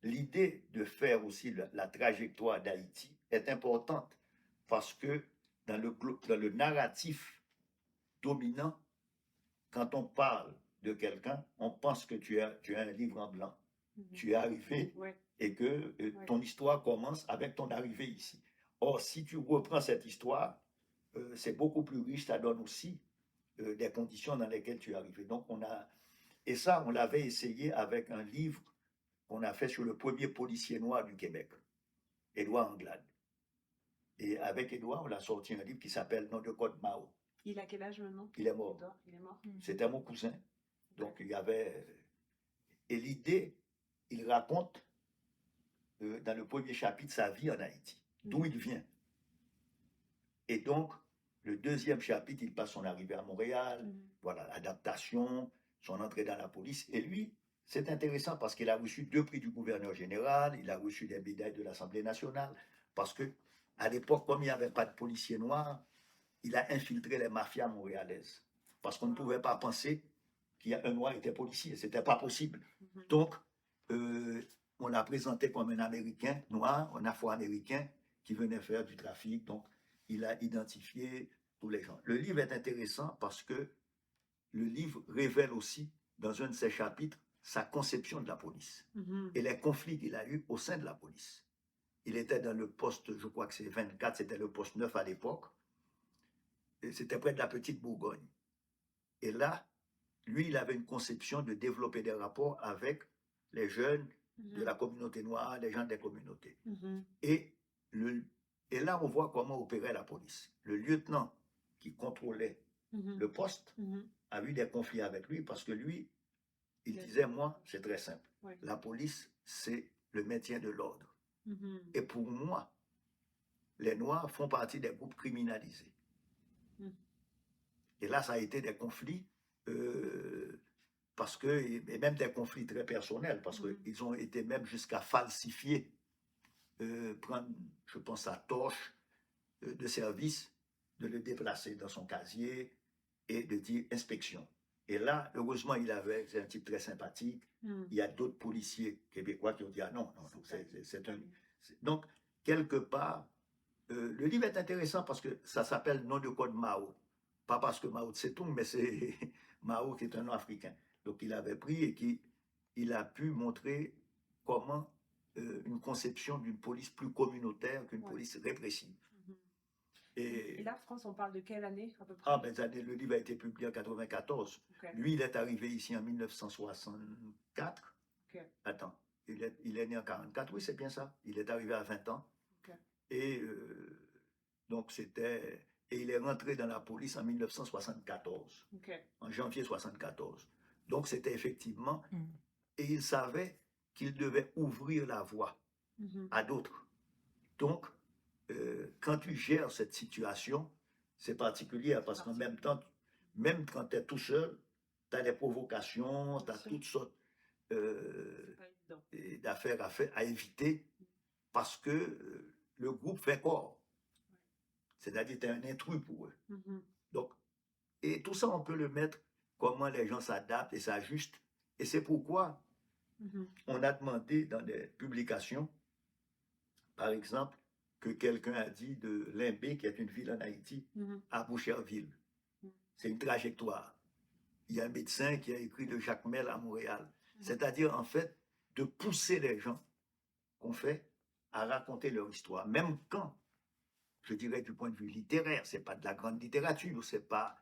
L'idée de faire aussi la trajectoire d'Haïti est importante parce que dans le narratif dominant, quand on parle de quelqu'un, on pense que tu as un livre en blanc. Tu es arrivé et que ton histoire commence avec ton arrivée ici. Or, si tu reprends cette histoire, c'est beaucoup plus riche, ça donne aussi des conditions dans lesquelles tu es arrivé. Donc, et ça, on l'avait essayé avec un livre qu'on a fait sur le premier policier noir du Québec, Édouard Anglade. Et avec Édouard, on a sorti un livre qui s'appelle Nom de code Mao. Il a quel âge maintenant? Il est mort. Il est mort. C'était mon cousin. Donc, il y avait... Et l'idée, il raconte dans le premier chapitre sa vie en Haïti, d'où il vient. Et donc, le deuxième chapitre, il passe son arrivée à Montréal, voilà, l'adaptation, son entrée dans la police. Et lui, c'est intéressant parce qu'il a reçu 2 prix du gouverneur général, il a reçu des médailles de l'Assemblée nationale, parce que à l'époque, comme il n'y avait pas de policiers noirs, il a infiltré les mafias montréalaises. Parce qu'on ne pouvait pas penser qu'un noir était policier, c'était pas possible. Donc, euh, on l'a présenté comme un Américain noir, un Afro-Américain qui venait faire du trafic. Donc, il a identifié tous les gens. Le livre est intéressant parce que le livre révèle aussi, dans un de ses chapitres, sa conception de la police et les conflits qu'il a eus au sein de la police. Il était dans le poste, je crois que c'est 24, c'était le poste 9 à l'époque, et c'était près de la Petite Bourgogne. Et là, lui, il avait une conception de développer des rapports avec les jeunes de la communauté noire, les gens des communautés. Et, et là, on voit comment opérait la police. Le lieutenant qui contrôlait le poste a eu des conflits avec lui parce que lui, il disait, moi, c'est très simple. La police, c'est le maintien de l'ordre. Et pour moi, les Noirs font partie des groupes criminalisés. Et là, ça a été des conflits, parce que, et même des conflits très personnels, parce qu'ils ont été même jusqu'à falsifier, prendre, je pense, sa torche de service, de le déplacer dans son casier et de dire inspection. Et là, heureusement, c'est un type très sympathique. Il y a d'autres policiers québécois qui ont dit, ah non, non, c'est un... Donc, quelque part, le livre est intéressant parce que ça s'appelle Nom de code Mao. Pas parce que Mao Tse-tung, mais c'est Mao qui est un nom africain. Donc il avait pris et il a pu montrer comment une conception d'une police plus communautaire qu'une police répressive. Et là, France, on parle de quelle année à peu près? Ah, ben, le livre a été publié en 1994. Lui, il est arrivé ici en 1964. Attends, il est né en 1944, oui, c'est bien ça. Il est arrivé à 20 ans. Et donc, et il est rentré dans la police en 1974, en janvier 1974. Donc, c'était effectivement... Et il savait qu'il devait ouvrir la voie à d'autres. Donc, quand tu gères cette situation, c'est particulier parce qu'en même temps, même quand tu es tout seul, tu as des provocations, tu as toutes sortes d'affaires à éviter parce que le groupe fait corps. C'est-à-dire que tu es un intrus pour eux. Donc, et tout ça, on peut le mettre comment les gens s'adaptent et s'ajustent. Et c'est pourquoi on a demandé dans des publications, par exemple, que quelqu'un a dit de Limbé, qui est une ville en Haïti, à Boucherville. C'est une trajectoire. Il y a un médecin qui a écrit de Jacmel à Montréal. C'est-à-dire, en fait, de pousser les gens qu'on fait à raconter leur histoire. Même quand, je dirais du point de vue littéraire, c'est pas de la grande littérature, c'est pas...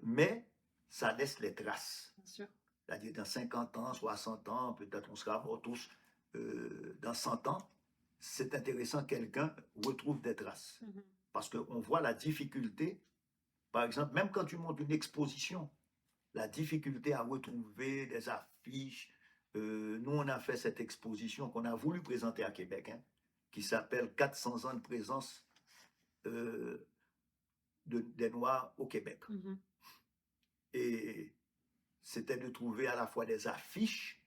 mais ça laisse les traces. Bien sûr. C'est-à-dire, dans 50 ans, 60 ans, peut-être on sera morts tous, dans 100 ans, c'est intéressant, quelqu'un retrouve des traces. Parce qu'on voit la difficulté, par exemple, même quand tu montes une exposition, la difficulté à retrouver des affiches. Nous, on a fait cette exposition qu'on a voulu présenter à Québec, qui s'appelle 400 ans de présence des Noirs au Québec. Et c'était de trouver à la fois des affiches,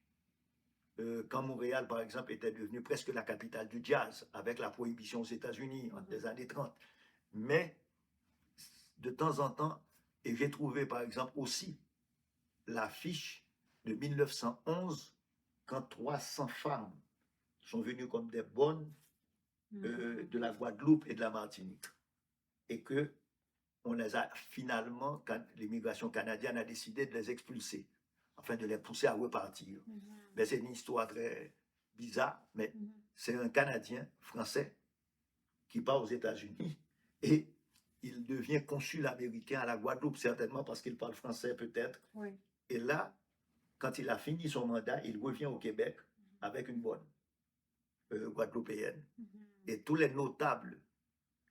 quand Montréal, par exemple, était devenue presque la capitale du jazz, avec la prohibition aux États-Unis en des années 30. Mais, de temps en temps, et j'ai trouvé, par exemple, aussi l'affiche de 1911, quand 300 femmes sont venues comme des bonnes de la Guadeloupe et de la Martinique. Et que on les a finalement, quand l'immigration canadienne a décidé de les expulser, afin de les pousser à repartir. Mais c'est une histoire très bizarre, mais c'est un Canadien français qui part aux États-Unis et il devient consul américain à la Guadeloupe, certainement parce qu'il parle français peut-être. Et là, quand il a fini son mandat, il revient au Québec avec une bonne guadeloupéenne. Et tous les notables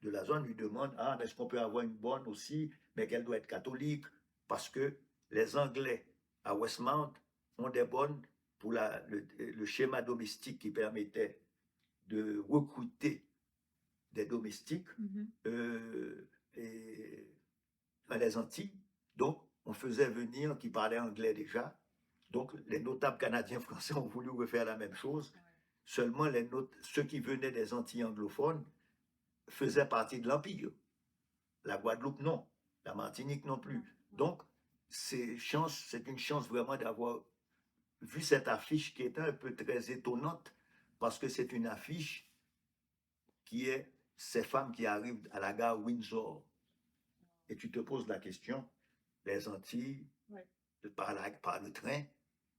de la zone lui demandent, ah, est-ce qu'on peut avoir une bonne aussi, mais qu'elle doit être catholique, parce que les Anglais à Westmount ont des bonnes pour le schéma domestique qui permettait de recruter des domestiques et, dans les Antilles. Donc, on faisait venir, qui parlaient anglais déjà, Donc, les notables canadiens français ont voulu refaire la même chose. Ouais. Seulement, ceux qui venaient des Antilles anglophones faisaient partie de l'Empire. La Guadeloupe, non. La Martinique, non plus. Ouais. Donc, c'est une chance vraiment d'avoir vu cette affiche qui était un peu très étonnante parce que c'est une affiche qui est ces femmes qui arrivent à la gare Windsor. Et tu te poses la question, les Antilles, Ouais. par le train,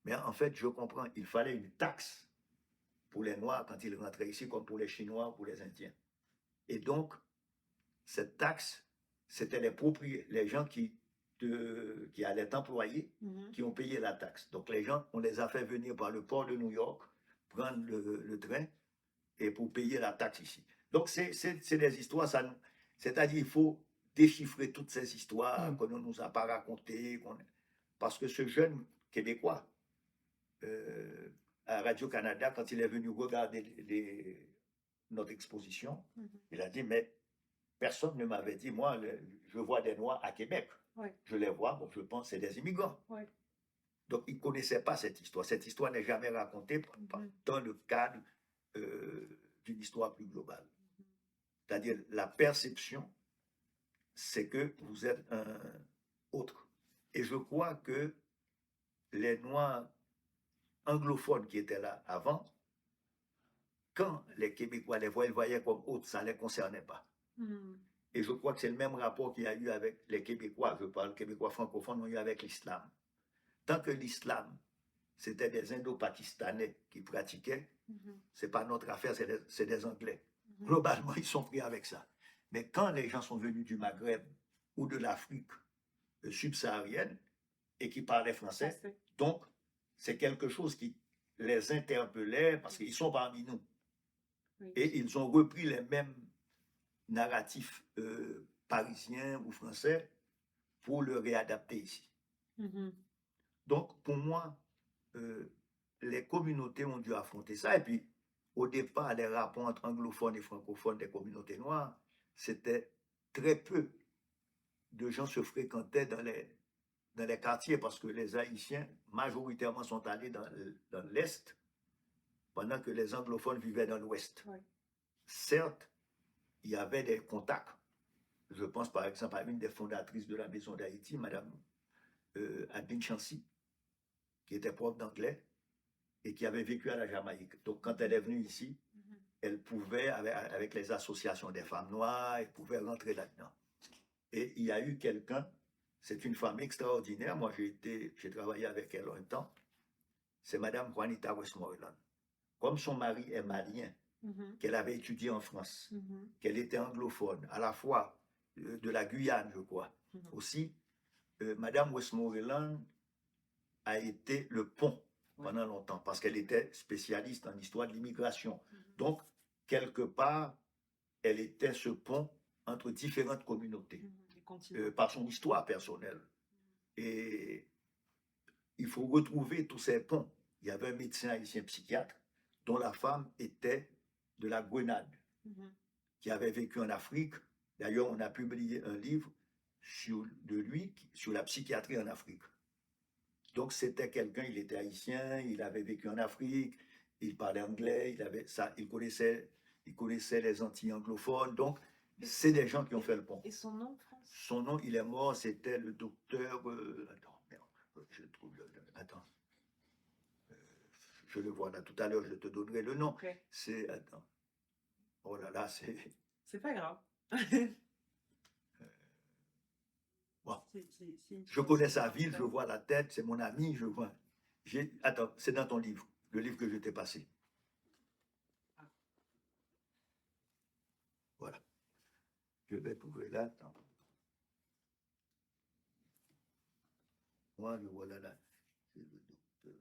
mais en fait, je comprends, il fallait une taxe pour les Noirs quand ils rentraient ici, comme pour les Chinois, pour les Indiens. Et donc, cette taxe, c'était les gens qui allaient t'employer, qui ont payé la taxe. Donc, les gens, on les a fait venir par le port de New York, prendre le train, et pour payer la taxe ici. Donc, c'est des histoires, c'est-à-dire il faut déchiffrer toutes ces histoires qu'on ne nous a pas racontées, parce que ce jeune Québécois, à Radio-Canada, quand il est venu regarder notre exposition, il a dit, mais personne ne m'avait dit, moi, je vois des Noirs à Québec. Ouais. Je les vois, bon, je pense que c'est des immigrants. Ouais. Donc, il ne connaissait pas cette histoire. Cette histoire n'est jamais racontée dans le cadre d'une histoire plus globale. C'est-à-dire, la perception, c'est que vous êtes un autre. Et je crois que les Noirs anglophones qui étaient là avant, quand les Québécois les voyaient, ils voyaient comme autres, ça ne les concernait pas. Et je crois que c'est le même rapport qu'il y a eu avec les Québécois, je parle Québécois francophones, ont eu avec l'islam. Tant que l'islam, c'était des Indo-Pakistanais qui pratiquaient, ce n'est pas notre affaire, c'est des Anglais. Globalement, ils sont pris avec ça. Mais quand les gens sont venus du Maghreb ou de l'Afrique subsaharienne et qui parlaient français, donc c'est quelque chose qui les interpellait parce qu'ils sont parmi nous. Et ils ont repris les mêmes narratifs parisiens ou français pour le réadapter ici. Donc, pour moi, les communautés ont dû affronter ça. Et puis, au départ, les rapports entre anglophones et francophones des communautés noires, c'était très peu de gens se fréquentaient dans les quartiers parce que les Haïtiens, majoritairement, sont allés dans l'Est, pendant que les anglophones vivaient dans l'Ouest. Ouais. Certes, il y avait des contacts. Je pense par exemple à une des fondatrices de la Maison d'Haïti, Madame Adine Chancy, qui était prof d'anglais et qui avait vécu à la Jamaïque. Donc quand elle est venue ici, elle pouvait, avec les associations des femmes noires, elle pouvait rentrer là-dedans. Et il y a eu quelqu'un, c'est une femme extraordinaire, moi j'ai travaillé avec elle un temps, c'est Madame Juanita Westmoreland. Comme son mari est malien, qu'elle avait étudié en France, qu'elle était anglophone, à la fois de la Guyane, je crois. Aussi, Madame Westmoreland a été le pont pendant longtemps, parce qu'elle était spécialiste en histoire de l'immigration. Donc, quelque part, elle était ce pont entre différentes communautés, par son histoire personnelle. Et il faut retrouver tous ces ponts. Il y avait un médecin haïtien psychiatre dont la femme était de la Grenade, qui avait vécu en Afrique. D'ailleurs, on a publié un livre de lui sur la psychiatrie en Afrique. Donc, c'était quelqu'un, il était haïtien, il avait vécu en Afrique, il parlait anglais, il connaissait les Antilles anglophones. Donc, c'est des gens qui ont fait le pont. Et son nom, France? Son nom, il est mort, c'était le docteur... attends, merde, je trouve attends. Je le vois là tout à l'heure, je te donnerai le nom. Okay. C'est... Attends. Oh là là, c'est... C'est pas grave. Bon. Je connais sa ville, je vois la tête, c'est mon ami, je vois... Attends, c'est dans ton livre, le livre que je t'ai passé. Voilà. Je vais trouver là, attends. Moi, je vois là. C'est le docteur...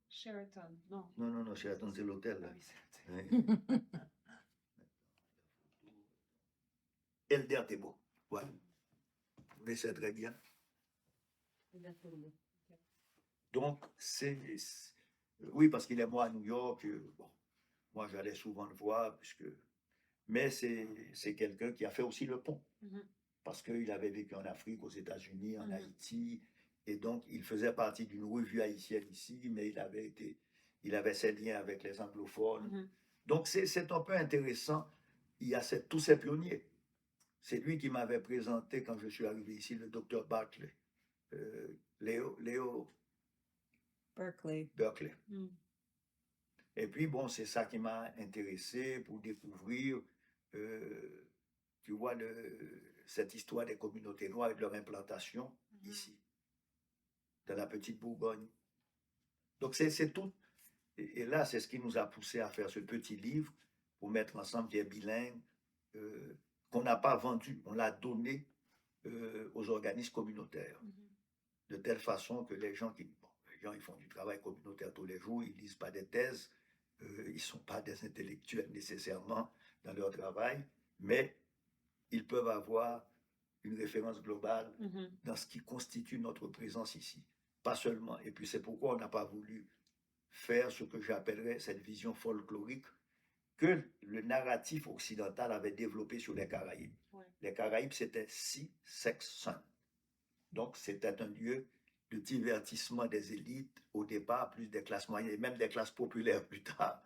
Sheraton, non. Non, Sheraton, c'est l'hôtel. Ah oui, c'est l'hôtel. Elder Thébault. Voilà. Mais c'est très bien. Donc, oui, parce qu'il est mort à New York. Bon, moi, j'allais souvent le voir, mais c'est quelqu'un qui a fait aussi le pont. Parce qu'il avait vécu en Afrique, aux États-Unis, en Haïti, Et donc, il faisait partie d'une revue haïtienne ici, mais il avait ses liens avec les anglophones. Mhm. Donc, c'est un peu intéressant. Il y a tous ces pionniers. C'est lui qui m'avait présenté, quand je suis arrivé ici, le docteur Barclay, Léo Berkeley. Berkeley. Mhm. Et puis, bon, c'est ça qui m'a intéressé pour découvrir, tu vois, cette histoire des communautés noires et de leur implantation ici, dans la petite Bourgogne. Donc, c'est tout. Et là, c'est ce qui nous a poussé à faire ce petit livre pour mettre ensemble, qui est bilingue, qu'on n'a pas vendu, on l'a donné aux organismes communautaires, de telle façon que les gens les gens, ils font du travail communautaire tous les jours, ils ne lisent pas des thèses, ils ne sont pas des intellectuels nécessairement dans leur travail, mais ils peuvent avoir une référence globale dans ce qui constitue notre présence ici. Pas seulement. Et puis c'est pourquoi on n'a pas voulu faire ce que j'appellerais cette vision folklorique que le narratif occidental avait développé sur les Caraïbes. Ouais. Les Caraïbes, c'était Sea, Sex, Sun. Donc, c'était un lieu de divertissement des élites, au départ, plus des classes moyennes, et même des classes populaires plus tard,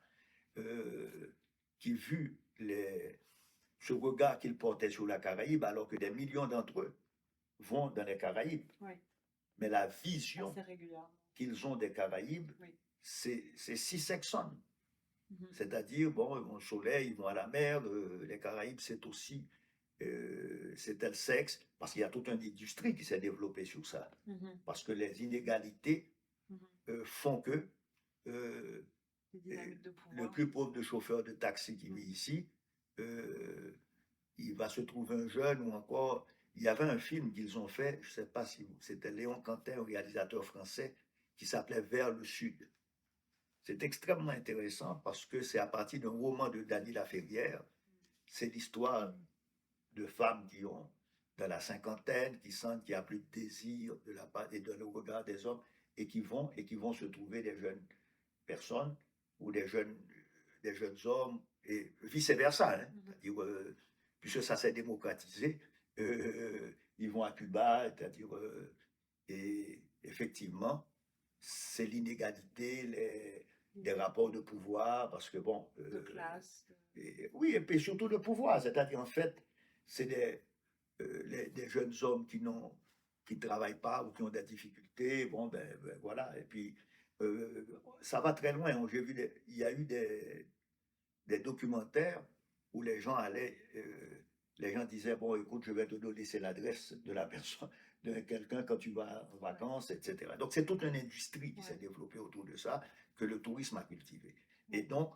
qui, vu ce regard qu'ils portaient sur la Caraïbe, alors que des millions d'entre eux vont dans les Caraïbes. Ouais. Mais la vision Assez régulièrement. qu'ils ont des Caraïbes, Oui. c'est Sea, Sex, Sun. C'est-à-dire, bon, ils vont au soleil, ils vont à la mer, les Caraïbes, c'est aussi, c'est tel sexe, parce qu'il y a toute une industrie qui s'est développée sur ça. Parce que les inégalités font que le plus pauvre de chauffeur de taxi qui vit ici, il va se trouver un jeune ou encore, il y avait un film qu'ils ont fait, je ne sais pas si c'était Léon Quentin, un réalisateur français, qui s'appelait Vers le Sud. C'est extrêmement intéressant parce que c'est à partir d'un roman de Dany Laferrière. C'est l'histoire de femmes qui ont, dans la cinquantaine, qui sentent qu'il n'y a plus de désir de la part et dans le regard des hommes et qui vont se trouver des jeunes personnes ou des jeunes hommes et vice-versa. Hein. C'est-à-dire, puisque ça s'est démocratisé, ils vont à Cuba, c'est-à-dire, et effectivement, c'est l'inégalité, des rapports de pouvoir, parce que bon... de classe. Oui, et puis surtout de pouvoir, c'est-à-dire en fait, c'est des jeunes hommes qui ne travaillent pas ou qui ont des difficultés, bon, ben voilà, et puis ça va très loin. Il y a eu des documentaires où les gens allaient, les gens disaient, bon, écoute, je vais te donner l'adresse de la personne, de quelqu'un quand tu vas en vacances, etc. Donc, c'est toute une industrie qui s'est développée autour de ça, que le tourisme a cultivé. Et donc,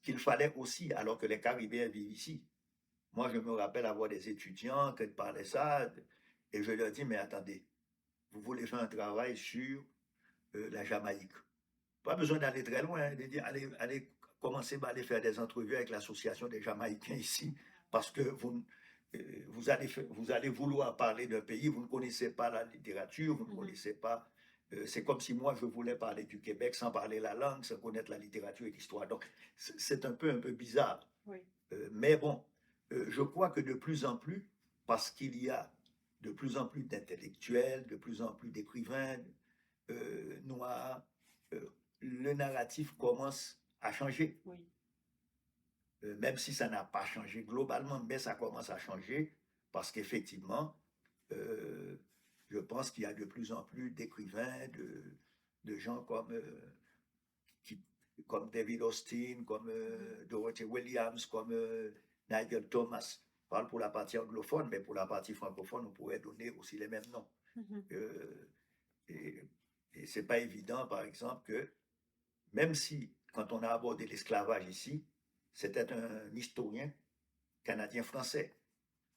qu'il fallait aussi, alors que les Caribéens vivent ici. Moi, je me rappelle avoir des étudiants qui parlaient ça, et je leur dis, mais attendez, vous voulez faire un travail sur la Jamaïque. Pas besoin d'aller très loin, de dire, allez commencer par aller faire des entrevues avec l'association des Jamaïcains ici, parce que vous allez vouloir parler d'un pays, vous ne connaissez pas la littérature, vous ne connaissez pas. C'est comme si moi je voulais parler du Québec sans parler la langue, sans connaître la littérature et l'histoire. Donc c'est un peu bizarre. Oui. Mais bon, je crois que de plus en plus, parce qu'il y a de plus en plus d'intellectuels, de plus en plus d'écrivains noirs, le narratif commence à changer. Oui. Même si ça n'a pas changé globalement, mais ça commence à changer parce qu'effectivement, je pense qu'il y a de plus en plus d'écrivains, de gens comme David Austin, comme Dorothy Williams, comme Nigel Thomas. Je parle pour la partie anglophone, mais pour la partie francophone, on pourrait donner aussi les mêmes noms. Et c'est pas évident, par exemple, que même si, quand on a abordé l'esclavage ici, c'était un historien canadien-français,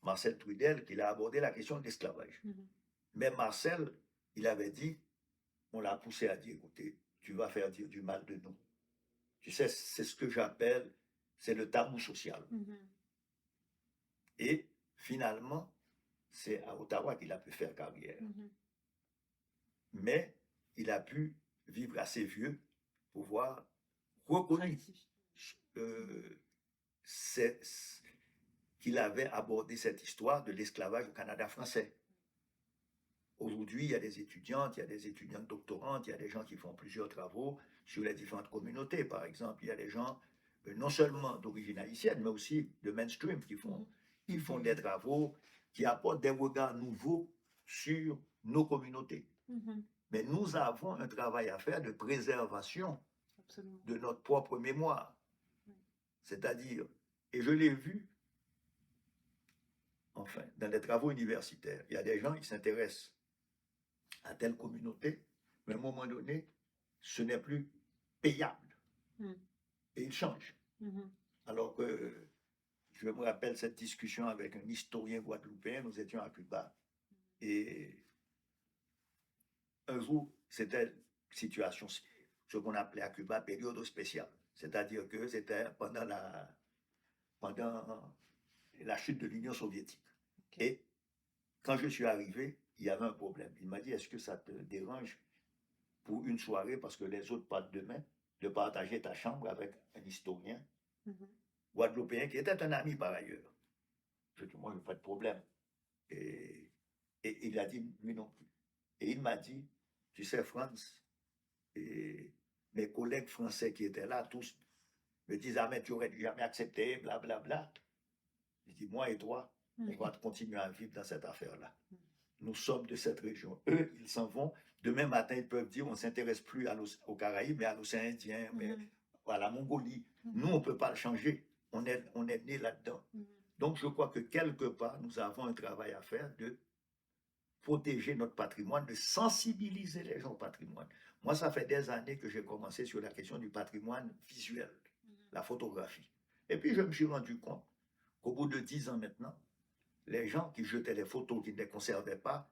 Marcel Trudel, qui a abordé la question de l'esclavage. Mais Marcel, il avait dit, on l'a poussé à dire, écoutez, tu vas faire dire du mal de nous. Tu sais, c'est ce que j'appelle, c'est le tabou social. Et finalement, c'est à Ottawa qu'il a pu faire carrière. Mais il a pu vivre assez vieux pour voir reconnu qu'il avait abordé cette histoire de l'esclavage au Canada français. Aujourd'hui, il y a des étudiantes, il y a des étudiantes doctorantes, il y a des gens qui font plusieurs travaux sur les différentes communautés. Par exemple, il y a des gens non seulement d'origine haïtienne, mais aussi de mainstream qui font des travaux, qui apportent des regards nouveaux sur nos communautés. Mais nous avons un travail à faire de préservation Absolument. de notre propre mémoire. Oui. C'est-à-dire, et je l'ai vu, enfin, dans les travaux universitaires, il y a des gens qui s'intéressent à telle communauté, mais à un moment donné, ce n'est plus payable. Et ils changent. Alors que je me rappelle cette discussion avec un historien guadeloupéen, nous étions à Cuba, et un jour, c'était une situation, ce qu'on appelait à Cuba période spéciale. C'est-à-dire que c'était pendant la chute de l'Union soviétique. Okay. Et quand je suis arrivé, il y avait un problème. Il m'a dit, est-ce que ça te dérange pour une soirée, parce que les autres partent demain, de partager ta chambre avec un historien guadeloupéen qui était un ami par ailleurs. Je dis, moi, je n'ai pas de problème. Et il a dit, lui non plus. Et il m'a dit, tu sais, France, et mes collègues français qui étaient là, tous, me disent, ah, mais tu n'aurais jamais accepté, blablabla. Bla, bla. Je dis, moi et toi, on va continuer à vivre dans cette affaire-là. Nous sommes de cette région. Eux, ils s'en vont. Demain matin, ils peuvent dire, on ne s'intéresse plus aux Caraïbes, mais à l'océan Indien, mais à la Mongolie. Nous, on ne peut pas le changer. On est né là-dedans. Donc, je crois que quelque part, nous avons un travail à faire de protéger notre patrimoine, de sensibiliser les gens au patrimoine. Moi, ça fait des années que j'ai commencé sur la question du patrimoine visuel, la photographie. Et puis, je me suis rendu compte qu'au bout de 10 ans maintenant, les gens qui jetaient les photos, qui ne les conservaient pas,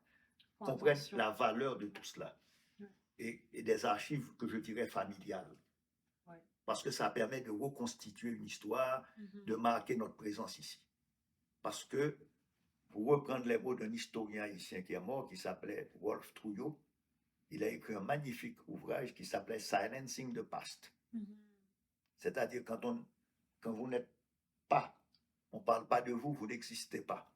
comprennent la valeur de tout cela. Et des archives que je dirais familiales. Ouais. Parce que ça permet de reconstituer une histoire, de marquer notre présence ici. Parce que, pour reprendre les mots d'un historien haïtien qui est mort, qui s'appelait Wolf Trouillot, il a écrit un magnifique ouvrage qui s'appelait Silencing the Past. C'est-à-dire, quand vous n'êtes pas, on ne parle pas de vous, vous n'existez pas.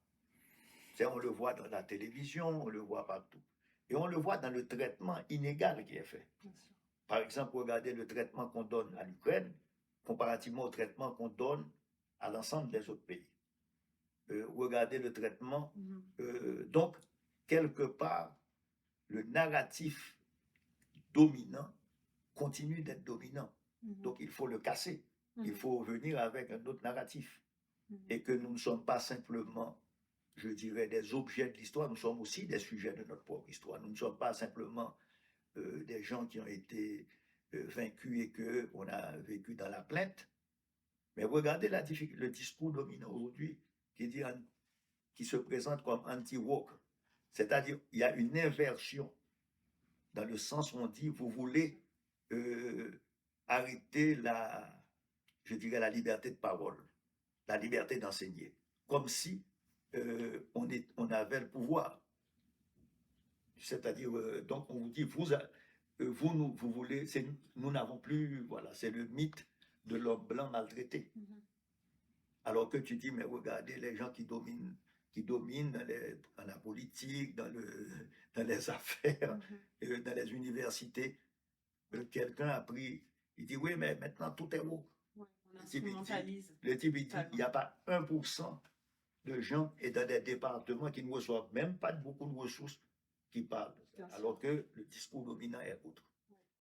On le voit dans la télévision, on le voit partout. Et on le voit dans le traitement inégal qui est fait. Par exemple, regardez le traitement qu'on donne à l'Ukraine, comparativement au traitement qu'on donne à l'ensemble des autres pays. Regardez le traitement. Donc, quelque part, le narratif dominant continue d'être dominant. Donc, il faut le casser. Il faut venir avec un autre narratif. Et que nous ne sommes pas simplement, je dirais, des objets de l'histoire, nous sommes aussi des sujets de notre propre histoire. Nous ne sommes pas simplement des gens qui ont été vaincus et qu'on a vécu dans la plainte. Mais regardez le discours dominant aujourd'hui qui se présente comme anti-woke. C'est-à-dire, il y a une inversion dans le sens où on dit, vous voulez arrêter la liberté de parole, la liberté d'enseigner, comme si on avait le pouvoir. C'est-à-dire, donc on vous dit, vous voulez, nous n'avons plus, voilà, c'est le mythe de l'homme blanc maltraité. Alors que tu dis, mais regardez les gens qui dominent dans la politique, dans les affaires, dans les universités. Quelqu'un a pris, il dit, oui, mais maintenant tout est beau. Ouais, on instrumentalise. Le type, il dit, il n'y a pas 1% de gens et dans des départements qui ne reçoivent même pas beaucoup de ressources qui parlent. Alors que le discours dominant est autre.